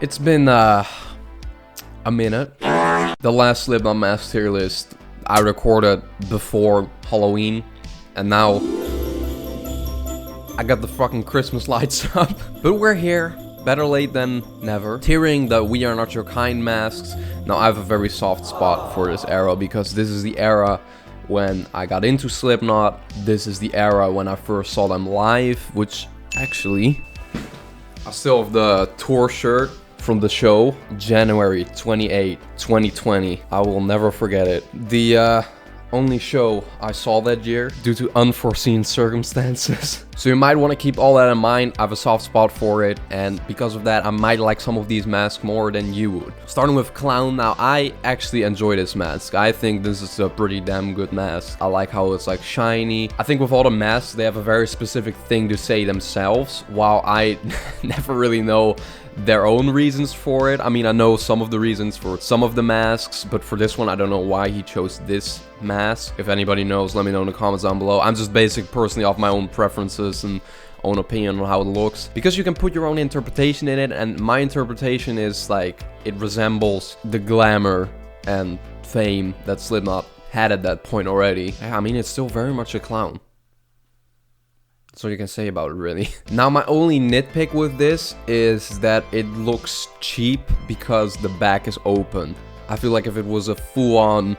It's been a minute. The last Slipknot mask tier list I recorded before Halloween, and now I got the fucking Christmas lights up. But we're here, better late than never. Tiering the We Are Not Your Kind masks. Now I have a very soft spot for this era because this is the era when I got into Slipknot. This is the era when I first saw them live, which actually I still have the tour shirt from the show, January 28, 2020. I will never forget it. The only show I saw that year due to unforeseen circumstances. So you might want to keep all that in mind. I have a soft spot for it, and because of that I might like some of these masks more than you would. Starting with Clown. Now I actually enjoy this mask. I think this is a pretty damn good mask. I like how it's like shiny. I think with all the masks they have a very specific thing to say themselves, while I never really know their own reasons for it. I mean, I know some of the reasons for some of the masks, but for this one I don't know why he chose this mask. If anybody knows, let me know in the comments down below. I'm just basing personally off my own preferences and own opinion on how it looks, because you can put your own interpretation in it, and my interpretation is like it resembles the glamour and fame that Slipknot had at that point already. I mean, it's still very much a clown. That's all you can say about it, really. Now, my only nitpick with this is that it looks cheap because the back is open. I feel like if it was a full-on,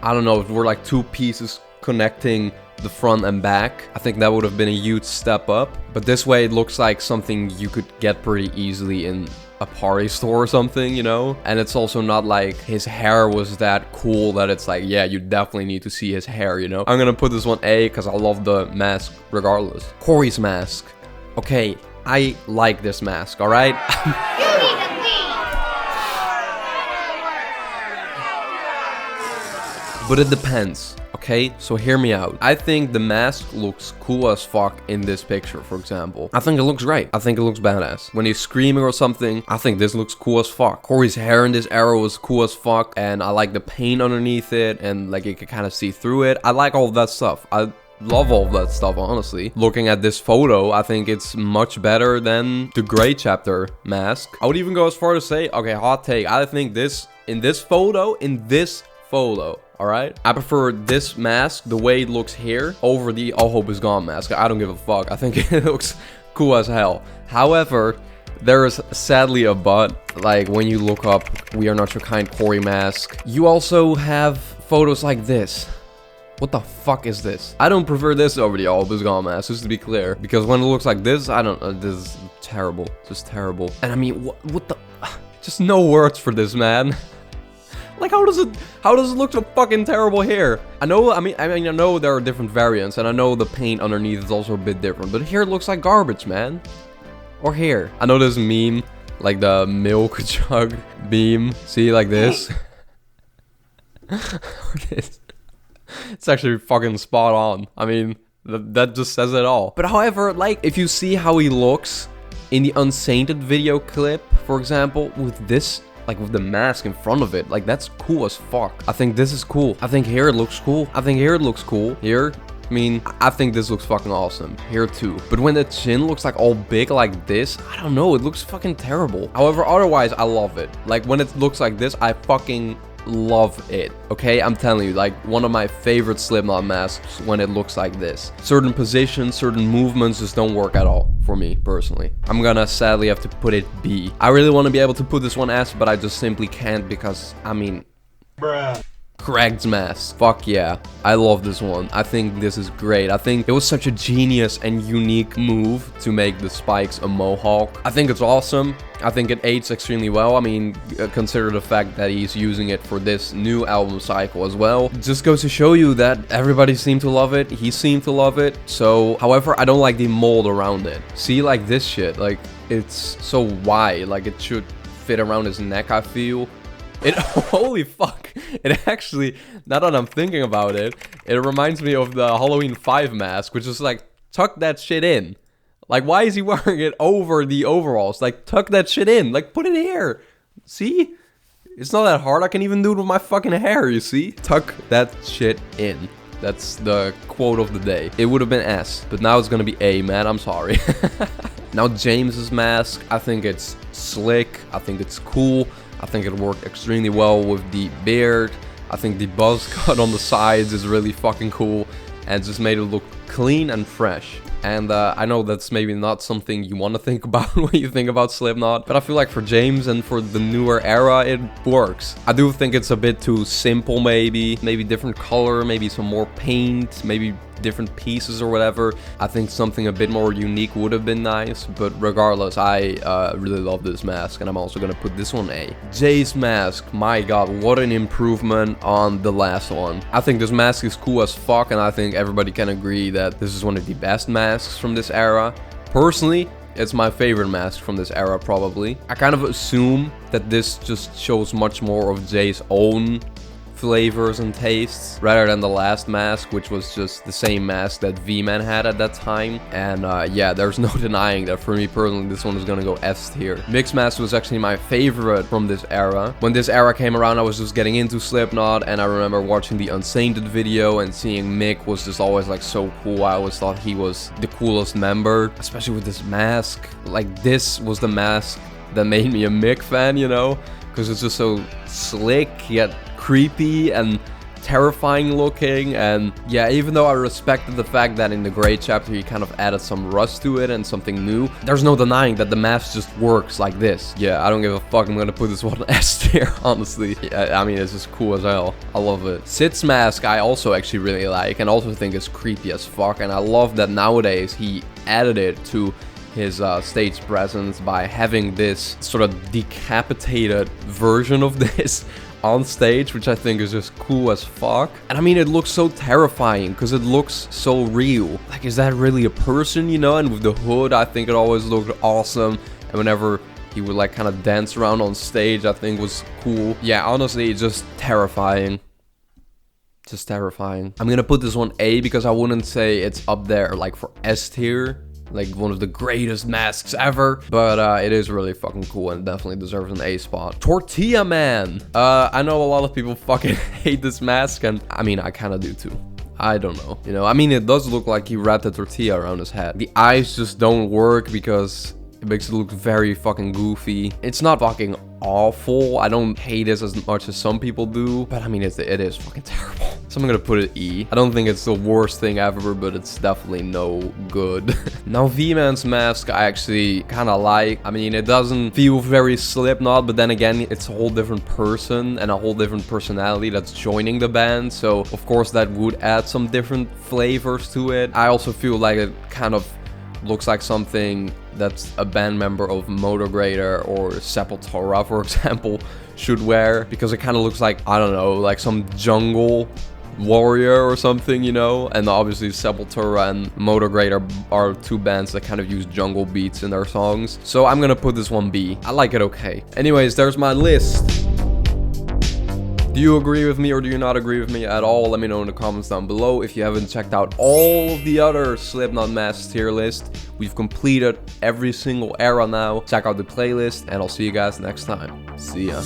I don't know, if it were like two pieces connecting the front and back, I think that would have been a huge step up. But this way it looks like something you could get pretty easily in a party store or something, you know? And it's also not like his hair was that cool that it's like, yeah, you definitely need to see his hair, you know? I'm gonna put this one A because I love the mask regardless. Corey's mask. Okay, I like this mask, alright? But it depends, okay? So hear me out. I think the mask looks cool as fuck in this picture, for example. I think it looks great. I think it looks badass. When he's screaming or something, I think this looks cool as fuck. Corey's hair in this era was cool as fuck, and I like the paint underneath it, and like you can kind of see through it. I like all of that stuff. I love all of that stuff, honestly. Looking at this photo, I think it's much better than the Gray Chapter mask. I would even go as far to say, okay, hot take, I think this, in this photo, alright? I prefer this mask, the way it looks here, over the All Hope Is Gone mask. I don't give a fuck. I think it looks cool as hell. However, there is sadly a but. Like, when you look up We Are Not Your Kind Corey mask, you also have photos like this. What the fuck is this? I don't prefer this over the All Hope Is Gone mask, just to be clear. Because when it looks like this, I don't... this is terrible. Just terrible. And I mean, what the... Just no words for this, man. Like, how does it look so fucking terrible here? I know, I mean, I know there are different variants, and I know the paint underneath is also a bit different, but here it looks like garbage, man. Or here. I know this meme, like the milk jug meme. See, like this. It's actually fucking spot on. I mean, that just says it all. But however, like, if you see how he looks in the Unsainted video clip, for example, with this, like with the mask in front of it, like that's cool as fuck. I think this is cool. I think here it looks cool. I think here it looks cool. Here, I mean, I think this looks fucking awesome. Here too. But when the chin looks like all big like this, I don't know, it looks fucking terrible. However, otherwise, I love it. Like when it looks like this, I fucking love it. Okay, I'm telling you, like one of my favorite Slipknot masks when it looks like this. Certain positions, certain movements just don't work at all for me personally. I'm gonna sadly have to put it B. I really want to be able to put this one S, but I just simply can't because, I mean, bruh. Greg's mask. Fuck yeah. I love this one. I think this is great. I think it was such a genius and unique move to make the spikes a mohawk. I think it's awesome. I think it aids extremely well. I mean, consider the fact that he's using it for this new album cycle as well. It just goes to show you that everybody seemed to love it. He seemed to love it. So, however, I don't like the mold around it. See, like this shit, like it's so wide. Like it should fit around his neck, I feel. It, holy fuck, it actually, now that I'm thinking about it, it reminds me of the Halloween 5 mask, which is like, tuck that shit in. Like, why is he wearing it over the overalls? Like, tuck that shit in. Like, put it here. See? It's not that hard. I can even do it with my fucking hair, you see? Tuck that shit in. That's the quote of the day. It would have been S, but now it's gonna be A, man. I'm sorry. Now James's mask, I think it's slick, I think it's cool, I think it worked extremely well with the beard. I think the buzz cut on the sides is really fucking cool and just made it look clean and fresh. And I know that's maybe not something you want to think about when you think about Slipknot, but I feel like for James and for the newer era, it works. I do think it's a bit too simple maybe different color, maybe some more paint, maybe different pieces or whatever. I think something a bit more unique would have been nice, but regardless, I really love this mask, and I'm also gonna put this one A. Jay's mask, my god, what an improvement on the last one. I think this mask is cool as fuck, and I think everybody can agree that this is one of the best masks from this era. Personally, it's my favorite mask from this era, probably. I kind of assume that this just shows much more of Jay's own flavors and tastes rather than the last mask, which was just the same mask that V-Man had at that time. And yeah, there's no denying that for me personally, this one is gonna go S tier. Mixed mask was actually my favorite from this era. When this era came around, I was just getting into Slipknot, and I remember watching the Unsainted video and seeing Mick was just always like so cool. I always thought he was the coolest member, especially with this mask. Like, this was the mask that made me a Mick fan, you know, because it's just so slick yet creepy and terrifying looking. And yeah, even though I respected the fact that in the Grey chapter he kind of added some rust to it and something new, there's no denying that the mask just works like this. Yeah, I don't give a fuck. I'm gonna put this one S tier, honestly. Yeah, I mean, it's just cool as hell. I love it. Sid's mask I also actually really like and also think is creepy as fuck, and I love that nowadays he added it to his stage presence by having this sort of decapitated version of this on stage, which I think is just cool as fuck. And I mean, it looks so terrifying because it looks so real. Like, is that really a person, you know? And with the hood, I think it always looked awesome. And whenever he would like kind of dance around on stage, I think was cool. Yeah, honestly, it's just terrifying. Just terrifying. I'm gonna put this one A because I wouldn't say it's up there like for S tier, like one of the greatest masks ever, but it is really fucking cool and definitely deserves an A spot. Tortilla Man. I know a lot of people fucking hate this mask, and I mean, I kind of do too. I don't know, you know, I mean, it does look like he wrapped a tortilla around his head. The eyes just don't work because it makes it look very fucking goofy. It's not fucking awful. I don't hate this as much as some people do, but I mean, it is fucking terrible. So I'm gonna put it E. I don't think it's the worst thing ever, but it's definitely no good. Now V-Man's mask I actually kind of like. I mean, it doesn't feel very Slipknot, but then again, it's a whole different person and a whole different personality that's joining the band. So of course that would add some different flavors to it. I also feel like it kind of looks like something that's a band member of Motograder or Sepultura, for example, should wear, because it kind of looks like, I don't know, like some jungle warrior or something, you know. And obviously Sepultura and Motograder are two bands that kind of use jungle beats in their songs, so I'm gonna put this one B. I like it okay. Anyways, there's my list. Do you agree with me or do you not agree with me at all? Let me know in the comments down below. If you haven't checked out all of the other Slipknot masks tier list, we've completed every single era now. Check out the playlist, and I'll see you guys next time. See ya.